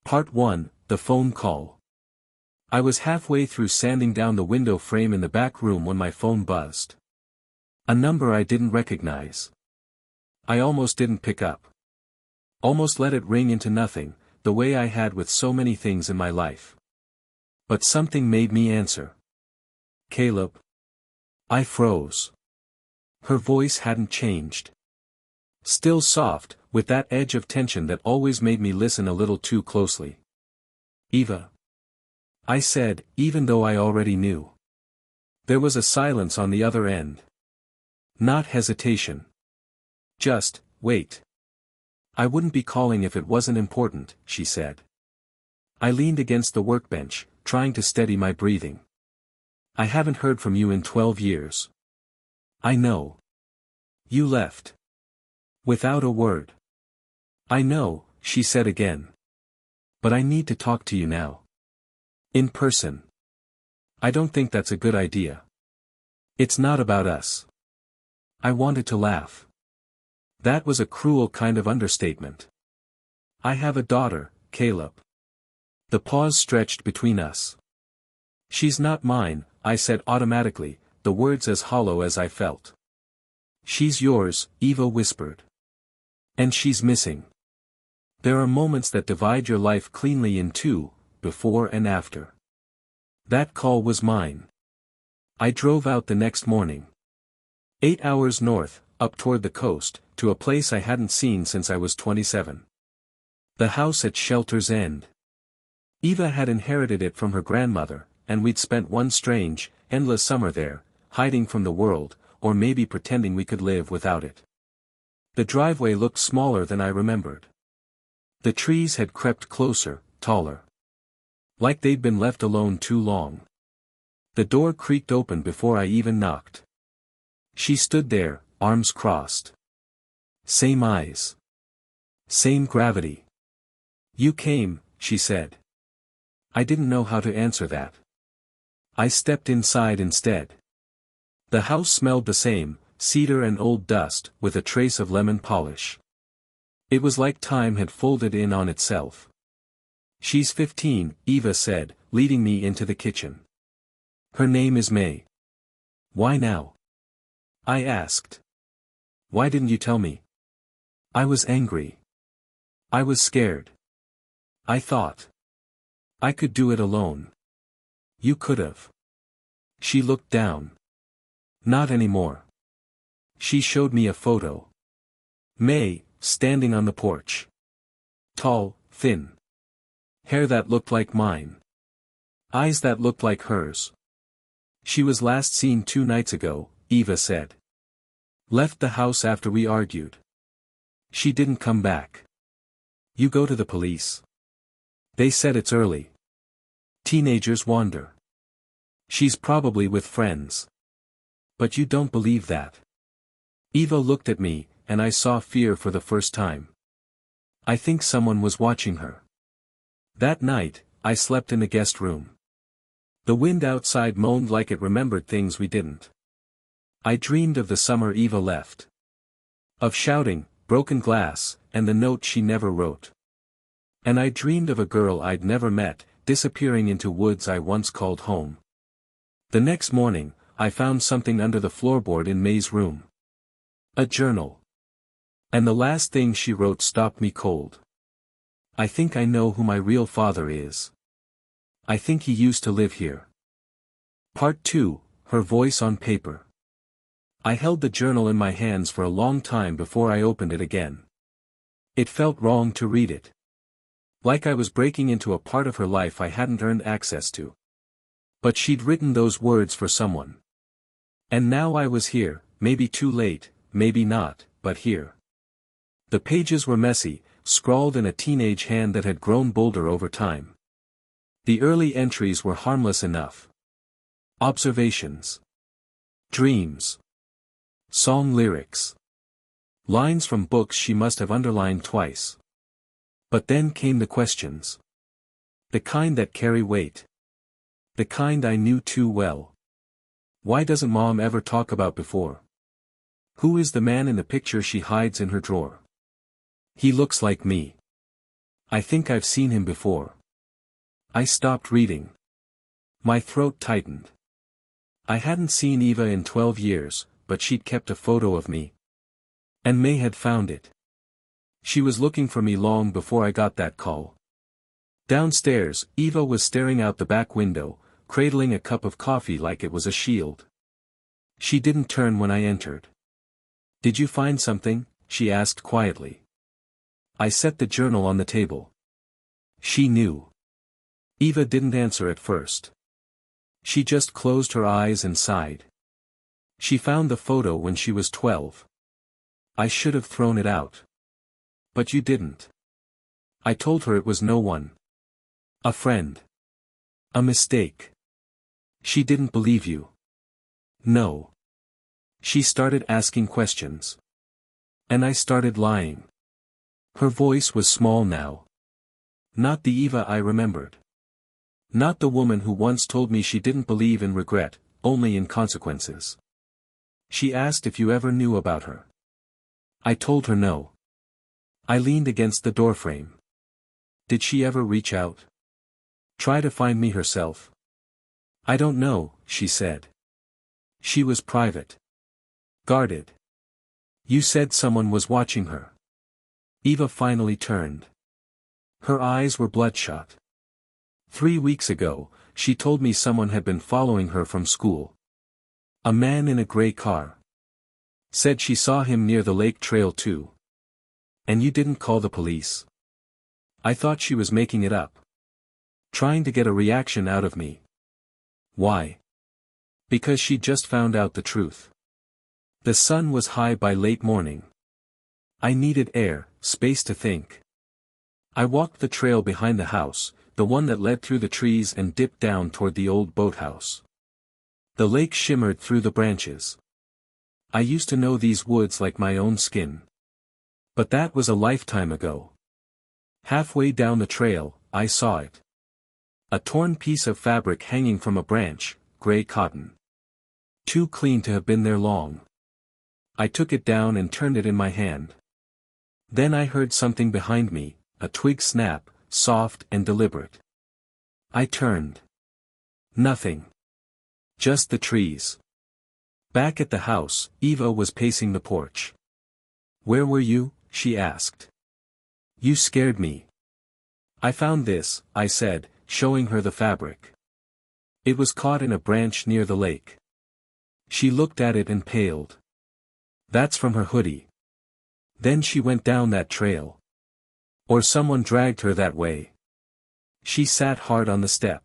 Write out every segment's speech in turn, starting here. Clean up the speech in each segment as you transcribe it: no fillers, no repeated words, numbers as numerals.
Part 1, The Phone Call. I was halfway through sanding down the window frame in the back room when my phone buzzed. A number I didn't recognize. I almost didn't pick up. Almost let it ring into nothing, the way I had with so many things in my life. But something made me answer. Caleb. I froze. Her voice hadn't changed. Still soft, with that edge of tension that always made me listen a little too closely. Eva. I said, even though I already knew. There was a silence on the other end. Not hesitation. Just, wait. I wouldn't be calling if it wasn't important, she said. I leaned against the workbench, trying to steady my breathing. I haven't heard from you in 12 years. I know. You left. Without a word. I know, she said again. But I need to talk to you now. In person. I don't think that's a good idea. It's not about us. I wanted to laugh. That was a cruel kind of understatement. I have a daughter, Caleb. The pause stretched between us. She's not mine, I said automatically, the words as hollow as I felt. She's yours, Eva whispered. And she's missing. There are moments that divide your life cleanly in two, before and after. That call was mine. I drove out the next morning. 8 hours north, up toward the coast, to a place I hadn't seen since I was 27. The house at Shelter's End. Eva had inherited it from her grandmother, and we'd spent one strange, endless summer there, hiding from the world, or maybe pretending we could live without it. The driveway looked smaller than I remembered. The trees had crept closer, taller. Like they'd been left alone too long. The door creaked open before I even knocked. She stood there, arms crossed. Same eyes. Same gravity. You came, she said. I didn't know how to answer that. I stepped inside instead. The house smelled the same, cedar and old dust, with a trace of lemon polish. It was like time had folded in on itself. She's 15, Eva said, leading me into the kitchen. Her name is May. Why now? I asked. Why didn't you tell me? I was angry. I was scared. I thought I could do it alone. You could've. She looked down. Not anymore. She showed me a photo. May, standing on the porch. Tall, thin. Hair that looked like mine. Eyes that looked like hers. She was last seen 2 nights ago, Eva said. Left the house after we argued. She didn't come back. You go to the police. They said it's early. Teenagers wander. She's probably with friends. But you don't believe that. Eva looked at me, and I saw fear for the first time. I think someone was watching her. That night, I slept in the guest room. The wind outside moaned like it remembered things we didn't. I dreamed of the summer Eva left. Of shouting, broken glass, and the note she never wrote. And I dreamed of a girl I'd never met, disappearing into woods I once called home. The next morning, I found something under the floorboard in May's room. A journal. And the last thing she wrote stopped me cold. I think I know who my real father is. I think he used to live here. Part 2, Her voice on paper. I held the journal in my hands for a long time before I opened it again. It felt wrong to read it. Like I was breaking into a part of her life I hadn't earned access to. But she'd written those words for someone. And now I was here, maybe too late, maybe not, but here. The pages were messy, scrawled in a teenage hand that had grown bolder over time. The early entries were harmless enough. Observations. Dreams. Song lyrics. Lines from books she must have underlined twice. But then came the questions. The kind that carry weight. The kind I knew too well. Why doesn't Mom ever talk about before? Who is the man in the picture she hides in her drawer? He looks like me. I think I've seen him before. I stopped reading. My throat tightened. I hadn't seen Eva in 12 years, but she'd kept a photo of me. And May had found it. She was looking for me long before I got that call. Downstairs, Eva was staring out the back window, cradling a cup of coffee like it was a shield. She didn't turn when I entered. "Did you find something?" she asked quietly. I set the journal on the table. She knew. Eva didn't answer at first. She just closed her eyes and sighed. She found the photo when she was 12. I should have thrown it out. But you didn't. I told her it was no one. A friend. A mistake. She didn't believe you. No. She started asking questions. And I started lying. Her voice was small now. Not the Eva I remembered. Not the woman who once told me she didn't believe in regret, only in consequences. She asked if you ever knew about her. I told her no. I leaned against the doorframe. Did she ever reach out? Try to find me herself? I don't know, she said. She was private. Guarded. You said someone was watching her. Eva finally turned. Her eyes were bloodshot. 3 weeks ago, she told me someone had been following her from school. A man in a gray car. Said she saw him near the lake trail too. And you didn't call the police? I thought she was making it up. Trying to get a reaction out of me. Why? Because she'd just found out the truth. The sun was high by late morning. I needed air, space to think. I walked the trail behind the house, the one that led through the trees and dipped down toward the old boathouse. The lake shimmered through the branches. I used to know these woods like my own skin. But that was a lifetime ago. Halfway down the trail, I saw it. A torn piece of fabric hanging from a branch, gray cotton. Too clean to have been there long. I took it down and turned it in my hand. Then I heard something behind me, a twig snap, soft and deliberate. I turned. Nothing. Just the trees. Back at the house, Eva was pacing the porch. "Where were you?" she asked. "You scared me." "I found this," I said, showing her the fabric. It was caught in a branch near the lake. She looked at it and paled. "That's from her hoodie. Then she went down that trail. Or someone dragged her that way." She sat hard on the step.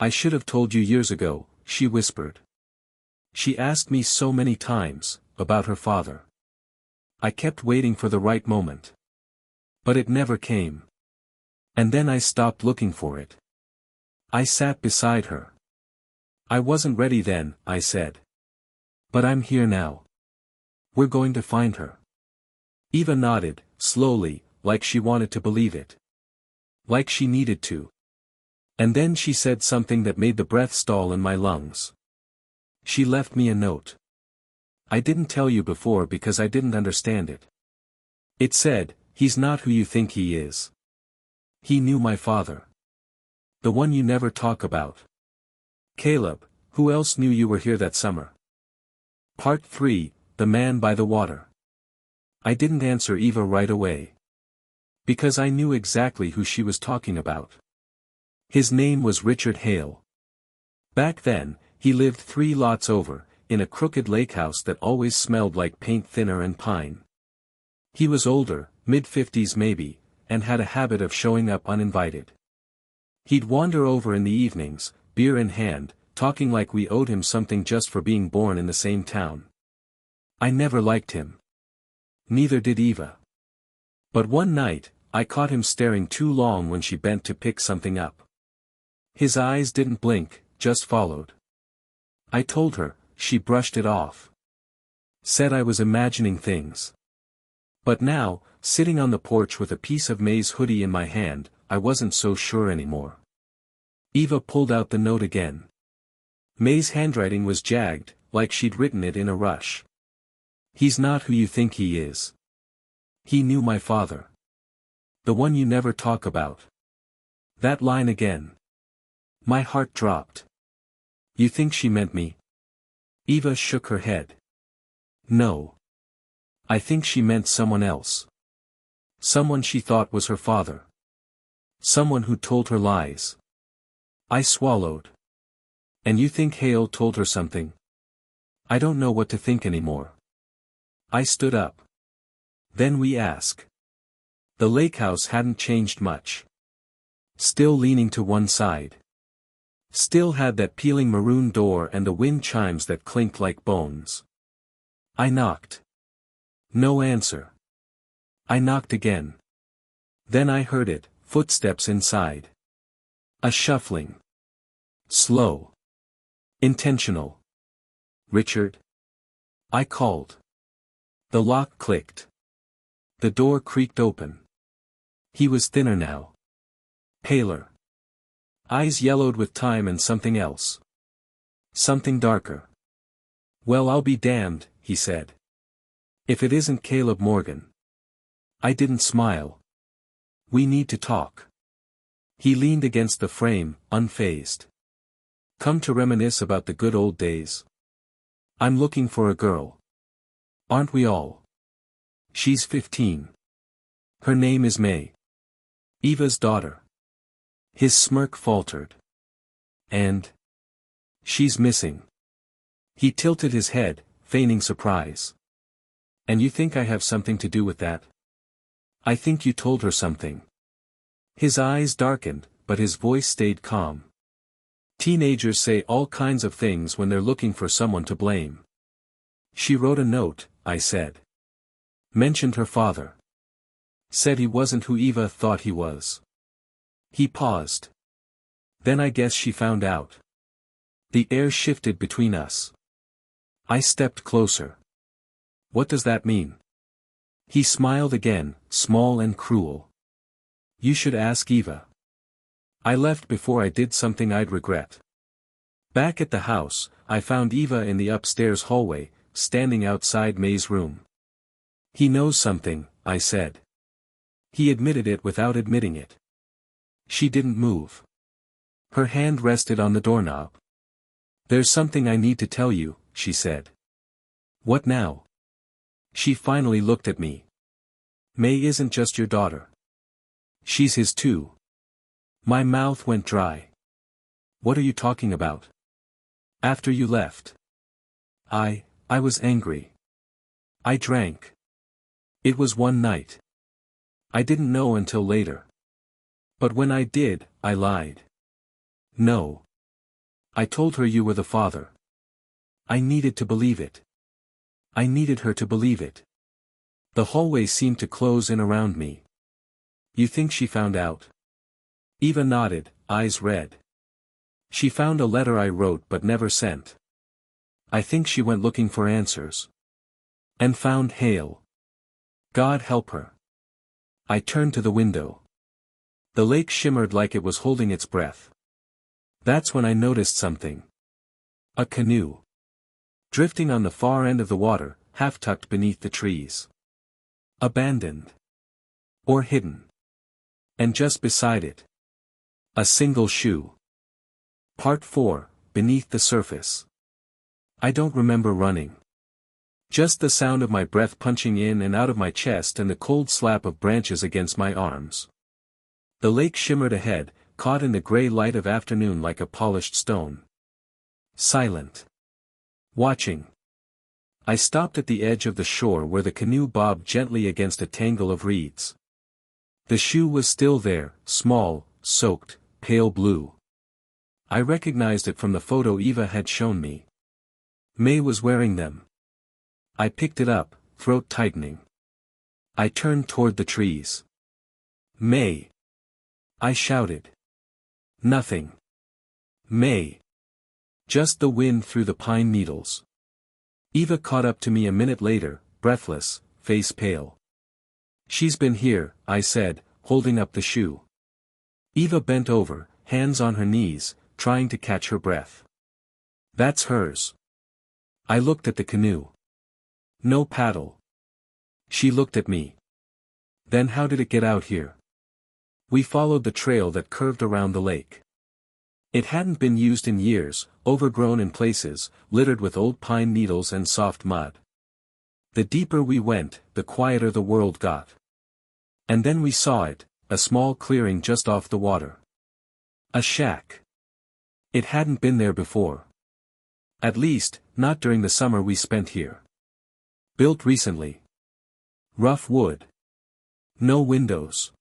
"I should have told you years ago," she whispered. She asked me so many times, about her father. I kept waiting for the right moment. But it never came. And then I stopped looking for it. I sat beside her. "I wasn't ready then," I said. "But I'm here now. We're going to find her." Eva nodded, slowly, like she wanted to believe it. Like she needed to. And then she said something that made the breath stall in my lungs. She left me a note. I didn't tell you before because I didn't understand it. It said, "He's not who you think he is. He knew my father. The one you never talk about. Caleb, who else knew you were here that summer?" Part 3, The Man by the Water. I didn't answer Eva right away. Because I knew exactly who she was talking about. His name was Richard Hale. Back then, he lived 3 lots over, in a crooked lake house that always smelled like paint thinner and pine. He was older, mid-50s maybe, and had a habit of showing up uninvited. He'd wander over in the evenings, beer in hand, talking like we owed him something just for being born in the same town. I never liked him. Neither did Eva. But one night, I caught him staring too long when she bent to pick something up. His eyes didn't blink, just followed. I told her, she brushed it off. Said I was imagining things. But now, sitting on the porch with a piece of May's hoodie in my hand, I wasn't so sure anymore. Eva pulled out the note again. May's handwriting was jagged, like she'd written it in a rush. "He's not who you think he is. He knew my father. The one you never talk about. That line again. My heart dropped. You think she meant me? Eva shook her head. No. I think she meant someone else. Someone she thought was her father. Someone who told her lies. I swallowed. And you think Hale told her something? I don't know what to think anymore. I stood up. Then we ask. The lake house hadn't changed much. Still leaning to one side. Still had that peeling maroon door and the wind chimes that clinked like bones. I knocked. No answer. I knocked again. Then I heard it, footsteps inside. A shuffling. Slow. Intentional. Richard? I called. The lock clicked. The door creaked open. He was thinner now. Paler. Eyes yellowed with time and something else. Something darker. Well, I'll be damned, he said. If it isn't Caleb Morgan. I didn't smile. We need to talk. He leaned against the frame, unfazed. Come to reminisce about the good old days. I'm looking for a girl. Aren't we all? She's 15. Her name is May. Eva's daughter. His smirk faltered. And? She's missing. He tilted his head, feigning surprise. And you think I have something to do with that? I think you told her something. His eyes darkened, but his voice stayed calm. Teenagers say all kinds of things when they're looking for someone to blame. She wrote a note, I said. Mentioned her father. Said he wasn't who Eva thought he was. He paused. Then I guess she found out. The air shifted between us. I stepped closer. What does that mean? He smiled again, small and cruel. You should ask Eva. I left before I did something I'd regret. Back at the house, I found Eva in the upstairs hallway, standing outside May's room. He knows something, I said. He admitted it without admitting it. She didn't move. Her hand rested on the doorknob. There's something I need to tell you, she said. What now? She finally looked at me. May isn't just your daughter. She's his too. My mouth went dry. What are you talking about? After you left. I was angry. I drank. It was one night. I didn't know until later. But when I did, I lied. No. I told her you were the father. I needed to believe it. I needed her to believe it. The hallway seemed to close in around me. You think she found out? Eva nodded, eyes red. She found a letter I wrote but never sent. I think she went looking for answers. And found Hale. God help her. I turned to the window. The lake shimmered like it was holding its breath. That's when I noticed something. A canoe. Drifting on the far end of the water, half tucked beneath the trees. Abandoned. Or hidden. And just beside it. A single shoe. Part 4, Beneath the Surface. I don't remember running. Just the sound of my breath punching in and out of my chest and the cold slap of branches against my arms. The lake shimmered ahead, caught in the gray light of afternoon like a polished stone. Silent. Watching. I stopped at the edge of the shore where the canoe bobbed gently against a tangle of reeds. The shoe was still there, small, soaked, pale blue. I recognized it from the photo Eva had shown me. May was wearing them. I picked it up, throat tightening. I turned toward the trees. May. I shouted. Nothing. May. Just the wind through the pine needles. Eva caught up to me a minute later, breathless, face pale. She's been here, I said, holding up the shoe. Eva bent over, hands on her knees, trying to catch her breath. That's hers. I looked at the canoe. No paddle. She looked at me. Then how did it get out here? We followed the trail that curved around the lake. It hadn't been used in years, overgrown in places, littered with old pine needles and soft mud. The deeper we went, the quieter the world got. And then we saw it, a small clearing just off the water. A shack. It hadn't been there before. At least, not during the summer we spent here. Built recently. Rough wood. No windows.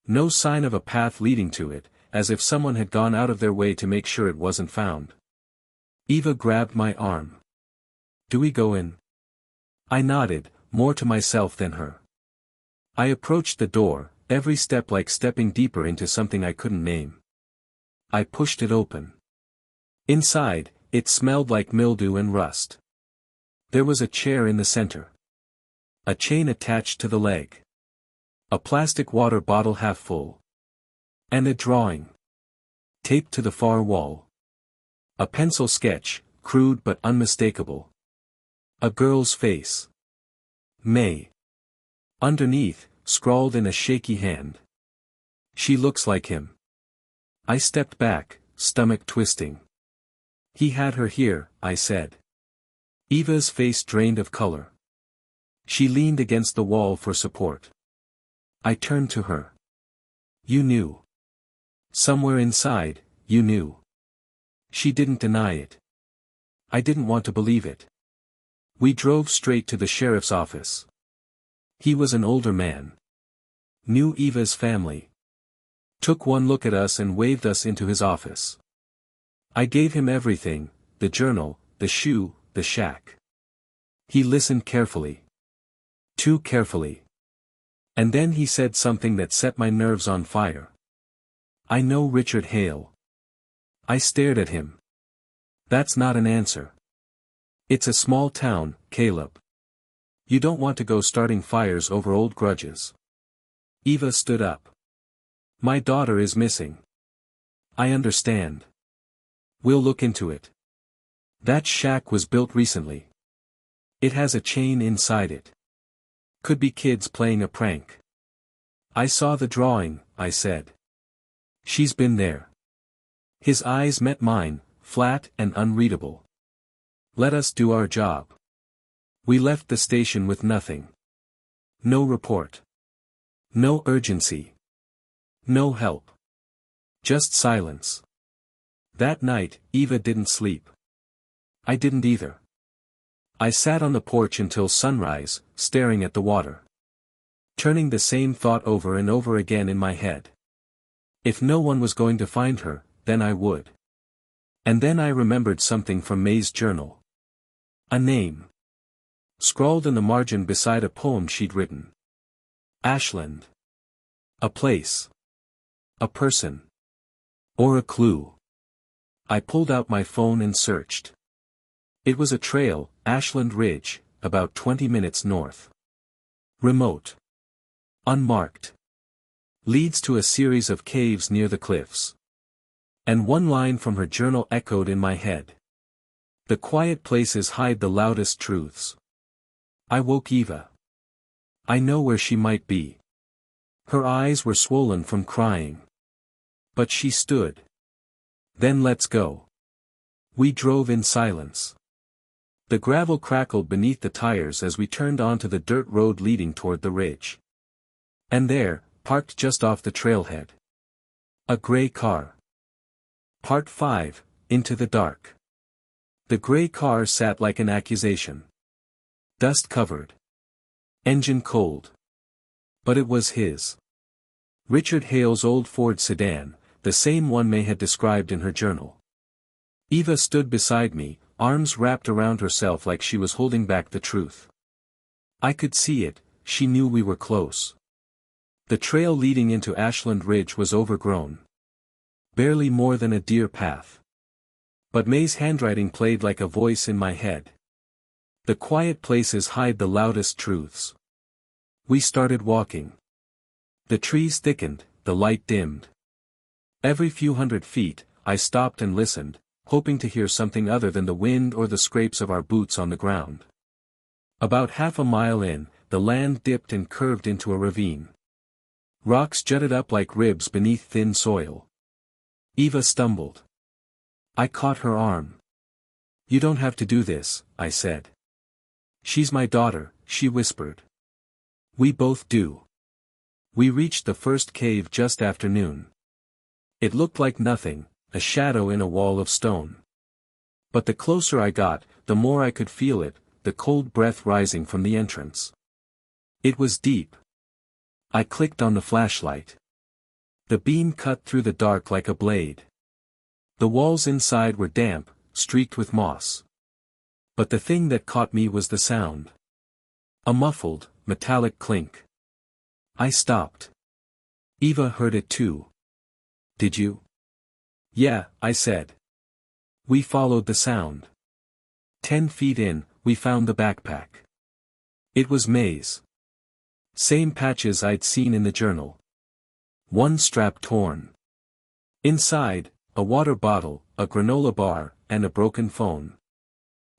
No sign of a path leading to it, as if someone had gone out of their way to make sure it wasn't found. Eva grabbed my arm. "Do we go in?" I nodded, more to myself than her. I approached the door, every step like stepping deeper into something I couldn't name. I pushed it open. Inside, it smelled like mildew and rust. There was a chair in the center. A chain attached to the leg. A plastic water bottle half full. And a drawing. Taped to the far wall. A pencil sketch, crude but unmistakable. A girl's face. May. Underneath, scrawled in a shaky hand. "She looks like him." I stepped back, stomach twisting. "He had her here," I said. Eva's face drained of color. She leaned against the wall for support. I turned to her. "You knew. Somewhere inside, you knew." She didn't deny it. I didn't want to believe it. We drove straight to the sheriff's office. He was an older man. Knew Eva's family. Took one look at us and waved us into his office. I gave him everything, the journal, the shoe, the shack. He listened carefully. Too carefully. And then he said something that set my nerves on fire. "I know Richard Hale." I stared at him. "That's not an answer. It's a small town, Caleb. You don't want to go starting fires over old grudges." Eva stood up. "My daughter is missing." "I understand. We'll look into it. That shack was built recently. It has a chain inside it. Could be kids playing a prank." "I saw the drawing," I said. "She's been there." His eyes met mine, flat and unreadable. "Let us do our job." We left the station with nothing. No report. No urgency. No help. Just silence. That night, Eva didn't sleep. I didn't either. I sat on the porch until sunrise, staring at the water. Turning the same thought over and over again in my head. If no one was going to find her, then I would. And then I remembered something from May's journal. A name. Scrawled in the margin beside a poem she'd written. Ashland. A place. A person. Or a clue. I pulled out my phone and searched. It was a trail, Ashland Ridge, about 20 minutes north. Remote. Unmarked. Leads to a series of caves near the cliffs. And one line from her journal echoed in my head. "The quiet places hide the loudest truths." I woke Eva. I know where she might be. Her eyes were swollen from crying. But she stood. "Then let's go." We drove in silence. The gravel crackled beneath the tires as we turned onto the dirt road leading toward the ridge. And there, parked just off the trailhead. A gray car. Part 5, Into the Dark. The gray car sat like an accusation. Dust covered. Engine cold. But it was his. Richard Hale's old Ford sedan, the same one May had described in her journal. Eva stood beside me, arms wrapped around herself like she was holding back the truth. I could see it, she knew we were close. The trail leading into Ashland Ridge was overgrown. Barely more than a deer path. But May's handwriting played like a voice in my head. The quiet places hide the loudest truths. We started walking. The trees thickened, the light dimmed. Every few hundred feet, I stopped and listened, hoping to hear something other than the wind or the scrapes of our boots on the ground. About half a mile in, the land dipped and curved into a ravine. Rocks jutted up like ribs beneath thin soil. Eva stumbled. I caught her arm. You don't have to do this, I said. She's my daughter, she whispered. We both do. We reached the first cave just after noon. It looked like nothing, a shadow in a wall of stone. But the closer I got, the more I could feel it, the cold breath rising from the entrance. It was deep. I clicked on the flashlight. The beam cut through the dark like a blade. The walls inside were damp, streaked with moss. But the thing that caught me was the sound. A muffled, metallic clink. I stopped. Eva heard it too. Did you? Yeah, I said. We followed the sound. 10 feet in, we found the backpack. It was May's. Same patches I'd seen in the journal. One strap torn. Inside, a water bottle, a granola bar, and a broken phone.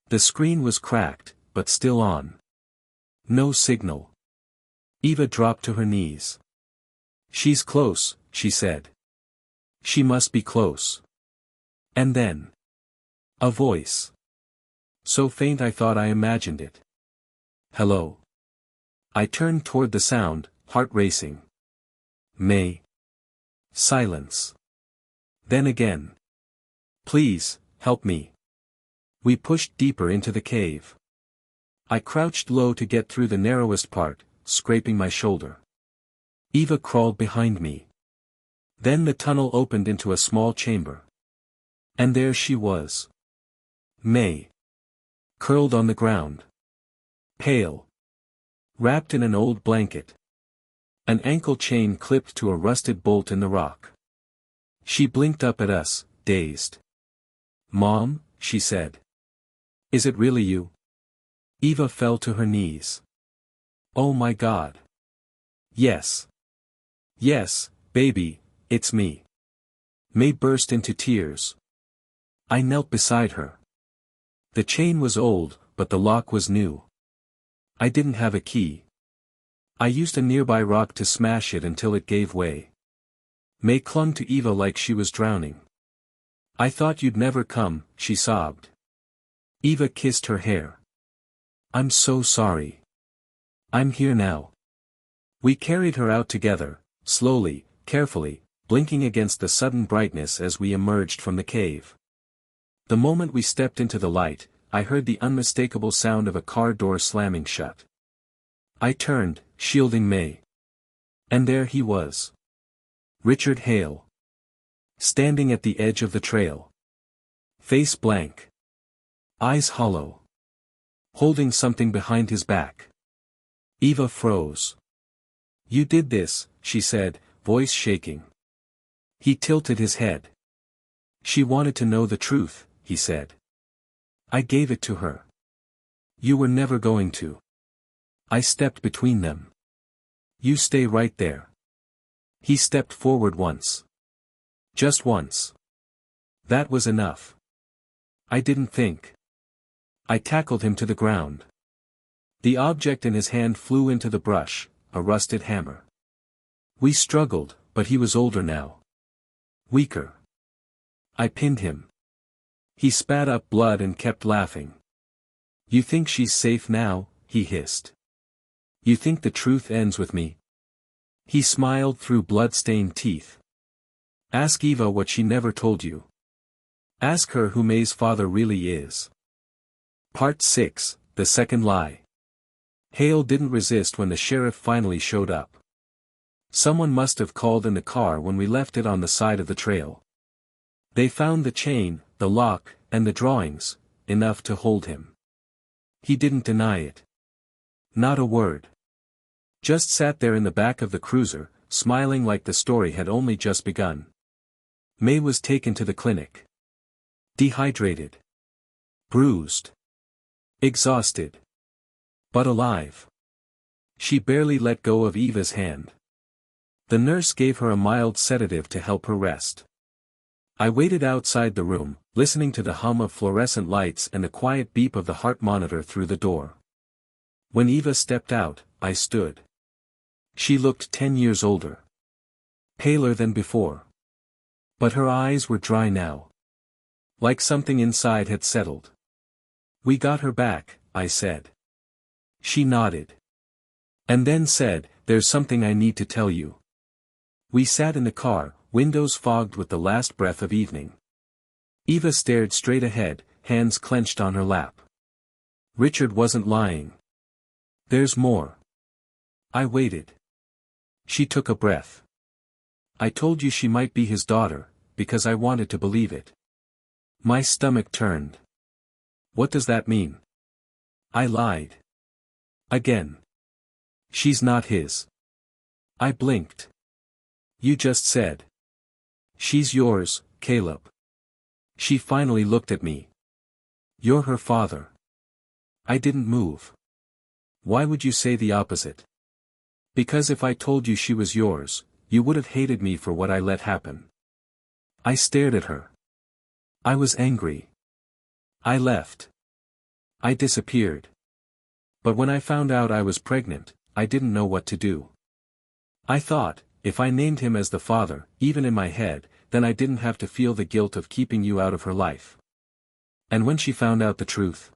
The screen was cracked, but still on. No signal. Eva dropped to her knees. She's close, she said. She must be close. And then. A voice. So faint I thought I imagined it. Hello. I turned toward the sound, heart racing. May. Silence. Then again. Please, help me. We pushed deeper into the cave. I crouched low to get through the narrowest part, scraping my shoulder. Eva crawled behind me. Then the tunnel opened into a small chamber. And there she was. May. Curled on the ground. Pale. Wrapped in an old blanket. An ankle chain clipped to a rusted bolt in the rock. She blinked up at us, dazed. Mom, she said. Is it really you? Eva fell to her knees. Oh my God. Yes. Yes, baby, it's me. May burst into tears. I knelt beside her. The chain was old, but the lock was new. I didn't have a key. I used a nearby rock to smash it until it gave way. May clung to Eva like she was drowning. I thought you'd never come, she sobbed. Eva kissed her hair. I'm so sorry. I'm here now. We carried her out together, slowly, carefully, blinking against the sudden brightness as we emerged from the cave. The moment we stepped into the light, I heard the unmistakable sound of a car door slamming shut. I turned, shielding May. And there he was. Richard Hale. Standing at the edge of the trail. Face blank. Eyes hollow. Holding something behind his back. Eva froze. You did this, she said, voice shaking. He tilted his head. She wanted to know the truth, he said. I gave it to her. You were never going to. I stepped between them. You stay right there. He stepped forward once. Just once. That was enough. I didn't think. I tackled him to the ground. The object in his hand flew into the brush, a rusted hammer. We struggled, but he was older now. Weaker. I pinned him. He spat up blood and kept laughing. You think she's safe now, he hissed. You think the truth ends with me? He smiled through blood-stained teeth. Ask Eva what she never told you. Ask her who May's father really is. Part 6, The Second Lie. Hale didn't resist when the sheriff finally showed up. Someone must have called in the car when we left it on the side of the trail. They found the chain, the lock, and the drawings, enough to hold him. He didn't deny it. Not a word. Just sat there in the back of the cruiser, smiling like the story had only just begun. May was taken to the clinic. Dehydrated. Bruised. Exhausted. But alive. She barely let go of Eva's hand. The nurse gave her a mild sedative to help her rest. I waited outside the room, listening to the hum of fluorescent lights and the quiet beep of the heart monitor through the door. When Eva stepped out, I stood. She looked 10 years older. paler than before. But her eyes were dry now. Like something inside had settled. "We got her back," I said. She nodded. And then said, "There's something I need to tell you." We sat in the car, windows fogged with the last breath of evening. Eva stared straight ahead, hands clenched on her lap. Richard wasn't lying. "There's more." I waited. She took a breath. "I told you she might be his daughter, because I wanted to believe it." My stomach turned. "What does that mean?" I lied. Again. "She's not his." I blinked. "You just said." "She's yours, Caleb." She finally looked at me. "You're her father." I didn't move. "Why would you say the opposite?" "Because if I told you she was yours, you would have hated me for what I let happen." I stared at her. I was angry. I left. I disappeared. But when I found out I was pregnant, I didn't know what to do. I thought, if I named him as the father, even in my head, then I didn't have to feel the guilt of keeping you out of her life. And when she found out the truth,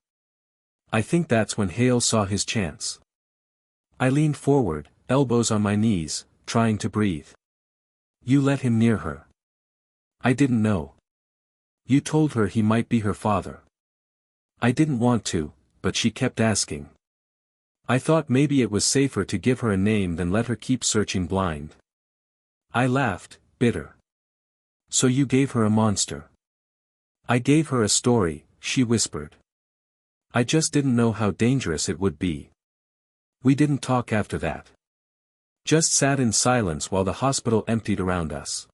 I think that's when Hale saw his chance. I leaned forward, elbows on my knees, trying to breathe. "You let him near her." "I didn't know." "You told her he might be her father." "I didn't want to, but she kept asking. I thought maybe it was safer to give her a name than let her keep searching blind." I laughed, bitter. "So you gave her a monster." "I gave her a story," she whispered. "I just didn't know how dangerous it would be." We didn't talk after that. Just sat in silence while the hospital emptied around us.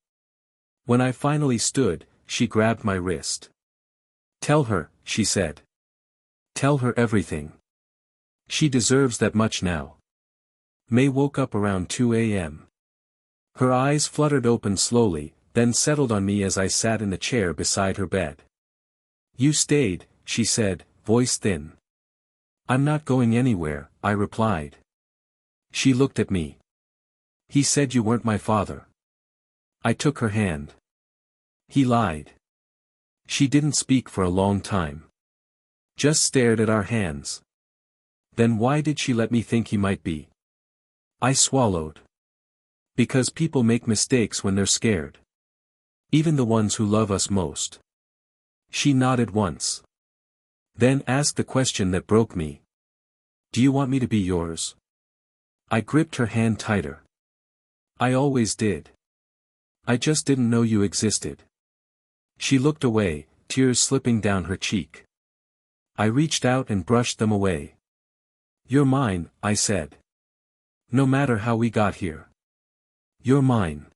When I finally stood, she grabbed my wrist. "Tell her," she said. "Tell her everything. She deserves that much now." May woke up around 2 a.m. Her eyes fluttered open slowly, then settled on me as I sat in the chair beside her bed. "You stayed," she said, voice thin. "I'm not going anywhere," I replied. She looked at me. "He said you weren't my father." I took her hand. "He lied." She didn't speak for a long time. Just stared at our hands. "Then why did she let me think he might be?" I swallowed. "Because people make mistakes when they're scared. Even the ones who love us most." She nodded once. Then asked the question that broke me. "Do you want me to be yours?" I gripped her hand tighter. "I always did. I just didn't know you existed." She looked away, tears slipping down her cheek. I reached out and brushed them away. "You're mine," I said. "No matter how we got here. You're mine."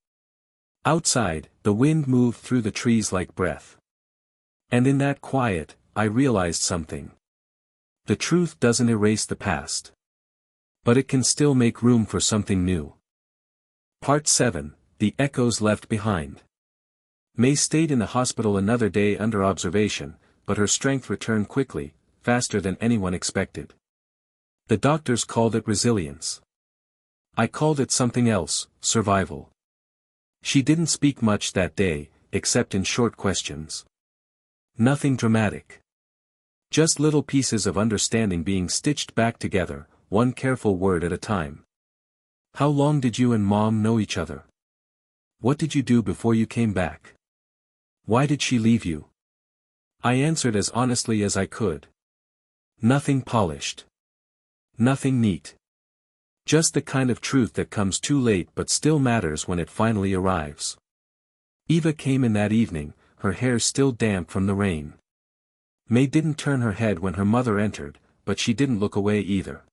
Outside, the wind moved through the trees like breath. And in that quiet, I realized something. The truth doesn't erase the past. But it can still make room for something new. Part 7, The Echoes Left Behind. May stayed in the hospital another day under observation, but her strength returned quickly, faster than anyone expected. The doctors called it resilience. I called it something else, survival. She didn't speak much that day, except in short questions. Nothing dramatic. Just little pieces of understanding being stitched back together, one careful word at a time. "How long did you and Mom know each other? What did you do before you came back? Why did she leave you?" I answered as honestly as I could. Nothing polished. Nothing neat. Just the kind of truth that comes too late but still matters when it finally arrives. Eva came in that evening, her hair still damp from the rain. May didn't turn her head when her mother entered, but she didn't look away either.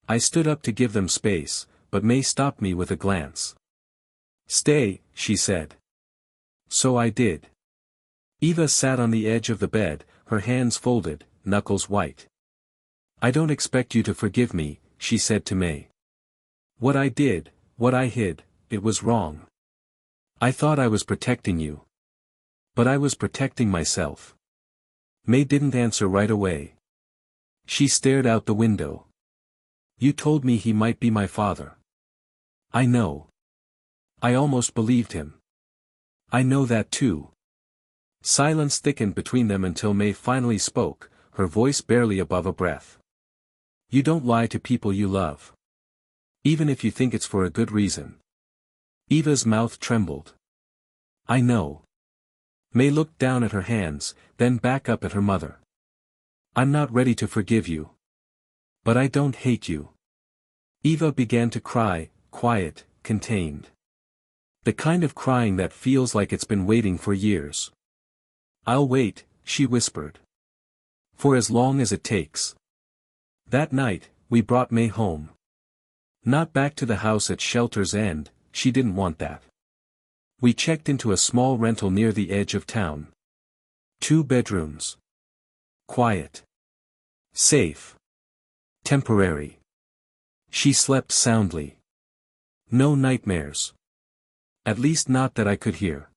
I stood up to give them space, but May stopped me with a glance. "Stay," she said. So I did. Eva sat on the edge of the bed, her hands folded, knuckles white. "I don't expect you to forgive me," she said to May. "What I did, what I hid, it was wrong. I thought I was protecting you. But I was protecting myself." May didn't answer right away. She stared out the window. "You told me he might be my father." "I know. I almost believed him. I know that too. Silence thickened between them until May finally spoke, her voice barely above a breath. You don't lie to people you love. Even if you think it's for a good reason. Eva's mouth trembled. I know. May looked down at her hands, then back up at her mother. I'm not ready to forgive you. But I don't hate you. Eva began to cry, quiet, contained. The kind of crying that feels like it's been waiting for years. I'll wait, she whispered. For as long as it takes. That night, we brought May home. Not back to the house at Shelter's End, she didn't want that. We checked into a small rental near the edge of town. 2 bedrooms. Quiet. Safe. Temporary. She slept soundly. No nightmares. At least not that I could hear.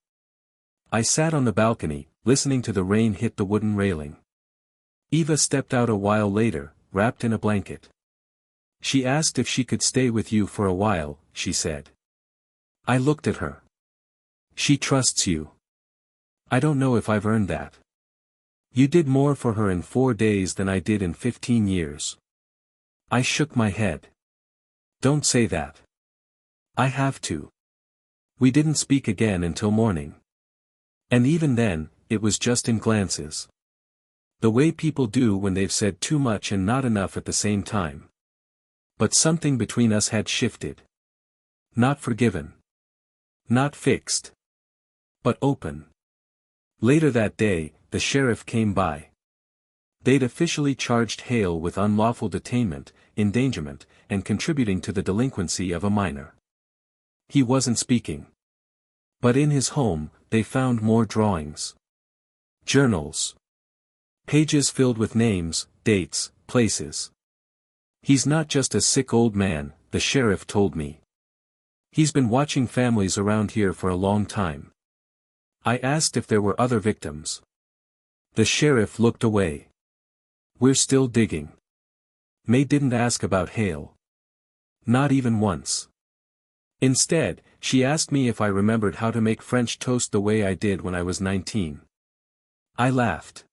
I sat on the balcony, listening to the rain hit the wooden railing. Eva stepped out a while later, wrapped in a blanket. She asked if she could stay with you for a while, she said. I looked at her. She trusts you. I don't know if I've earned that. You did more for her in 4 days than I did in 15 years. I shook my head. Don't say that. I have to. We didn't speak again until morning. And even then, it was just in glances. The way people do when they've said too much and not enough at the same time. But something between us had shifted. Not forgiven. Not fixed. But open. Later that day, the sheriff came by. They'd officially charged Hale with unlawful detainment, endangerment, and contributing to the delinquency of a minor. He wasn't speaking. But in his home, they found more drawings. Journals. Pages filled with names, dates, places. He's not just a sick old man, the sheriff told me. He's been watching families around here for a long time. I asked if there were other victims. The sheriff looked away. We're still digging. May didn't ask about Hale. Not even once. Instead, she asked me if I remembered how to make French toast the way I did when I was 19. I laughed.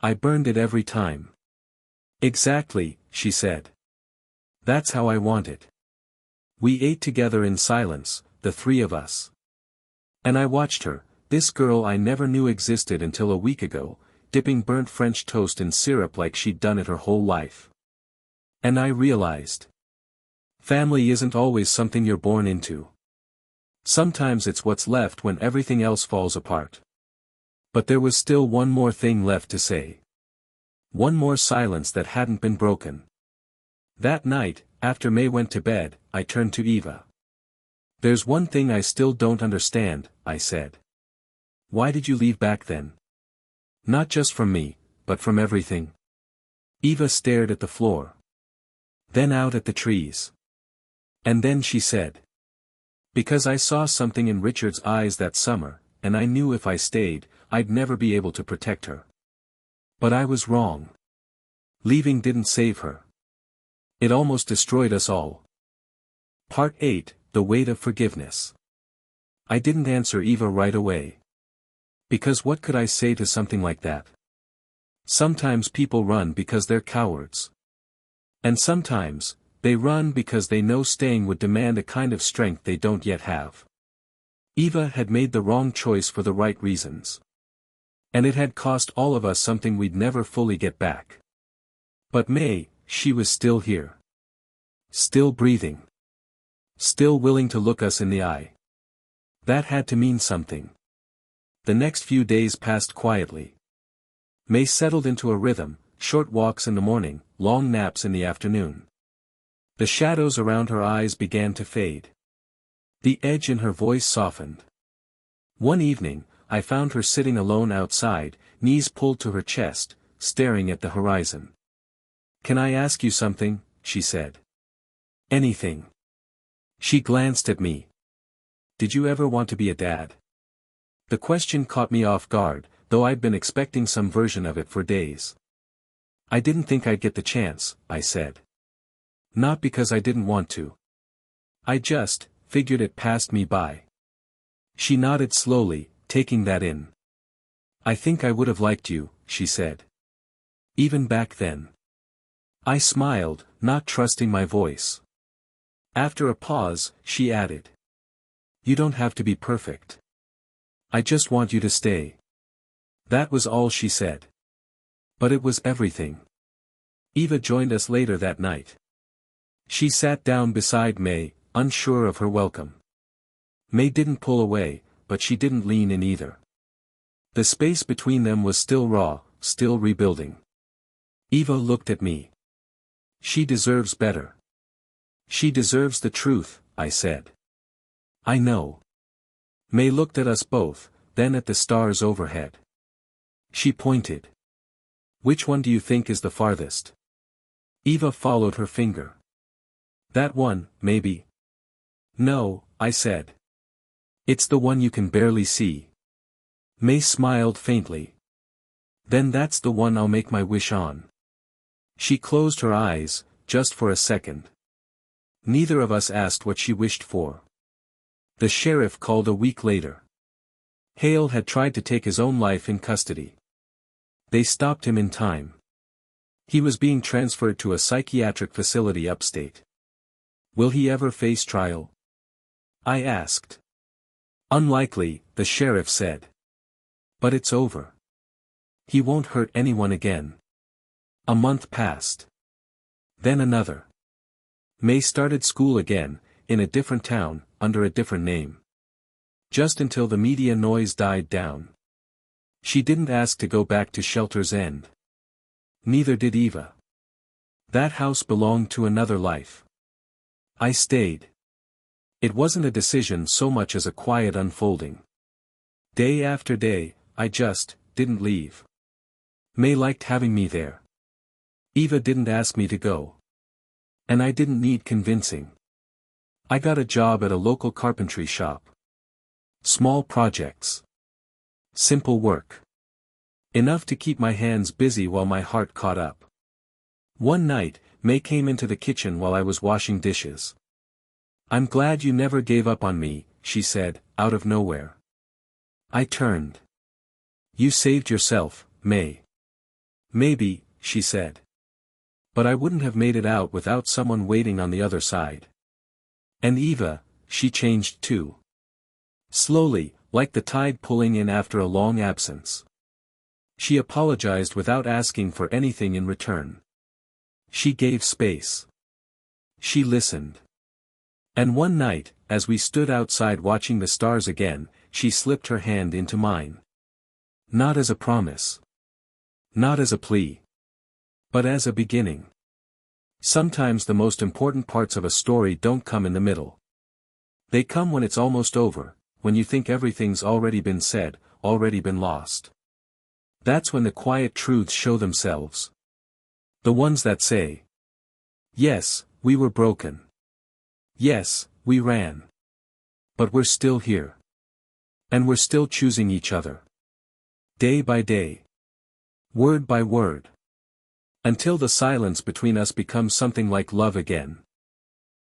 I burned it every time. Exactly, she said. That's how I want it. We ate together in silence, the 3 of us. And I watched her, this girl I never knew existed until a week ago, dipping burnt French toast in syrup like she'd done it her whole life. And I realized. Family isn't always something you're born into. Sometimes it's what's left when everything else falls apart. But there was still one more thing left to say. One more silence that hadn't been broken. That night, after May went to bed, I turned to Eva. There's one thing I still don't understand, I said. Why did you leave back then? Not just from me, but from everything. Eva stared at the floor. Then out at the trees. And then she said. Because I saw something in Richard's eyes that summer, and I knew if I stayed, I'd never be able to protect her. But I was wrong. Leaving didn't save her. It almost destroyed us all. Part 8, The Weight of Forgiveness. I didn't answer Eva right away. Because what could I say to something like that? Sometimes people run because they're cowards. And sometimes, they run because they know staying would demand a kind of strength they don't yet have. Eva had made the wrong choice for the right reasons. And it had cost all of us something we'd never fully get back. But May, she was still here. Still breathing. Still willing to look us in the eye. That had to mean something. The next few days passed quietly. May settled into a rhythm, short walks in the morning, long naps in the afternoon. The shadows around her eyes began to fade. The edge in her voice softened. One evening, I found her sitting alone outside, knees pulled to her chest, staring at the horizon. Can I ask you something? She said. Anything. She glanced at me. Did you ever want to be a dad? The question caught me off guard, though I'd been expecting some version of it for days. I didn't think I'd get the chance, I said. Not because I didn't want to. I just, figured it passed me by. She nodded slowly, taking that in. I think I would have liked you, she said. Even back then. I smiled, not trusting my voice. After a pause, she added. You don't have to be perfect. I just want you to stay. That was all she said. But it was everything. Eva joined us later that night. She sat down beside May, unsure of her welcome. May didn't pull away, but she didn't lean in either. The space between them was still raw, still rebuilding. Eva looked at me. She deserves better. She deserves the truth, I said. I know. May looked at us both, then at the stars overhead. She pointed. Which one do you think is the farthest? Eva followed her finger. That one, maybe. No, I said. It's the one you can barely see. May smiled faintly. Then that's the one I'll make my wish on. She closed her eyes, just for a second. Neither of us asked what she wished for. The sheriff called a week later. Hale had tried to take his own life in custody. They stopped him in time. He was being transferred to a psychiatric facility upstate. Will he ever face trial? I asked. Unlikely, the sheriff said. But it's over. He won't hurt anyone again. A month passed. Then another. May started school again, in a different town, under a different name. Just until the media noise died down. She didn't ask to go back to Shelter's End. Neither did Eva. That house belonged to another life. I stayed. It wasn't a decision so much as a quiet unfolding. Day after day, I just didn't leave. May liked having me there. Eva didn't ask me to go. And I didn't need convincing. I got a job at a local carpentry shop. Small projects. Simple work. Enough to keep my hands busy while my heart caught up. One night, May came into the kitchen while I was washing dishes. I'm glad you never gave up on me, she said, out of nowhere. I turned. You saved yourself, May. Maybe, she said. But I wouldn't have made it out without someone waiting on the other side. And Eva, she changed too. Slowly, like the tide pulling in after a long absence. She apologized without asking for anything in return. She gave space. She listened. And one night, as we stood outside watching the stars again, she slipped her hand into mine. Not as a promise. Not as a plea. But as a beginning. Sometimes the most important parts of a story don't come in the middle. They come when it's almost over, when you think everything's already been said, already been lost. That's when the quiet truths show themselves. The ones that say, yes, we were broken. Yes, we ran. But we're still here. And we're still choosing each other. Day by day. Word by word. Until the silence between us becomes something like love again.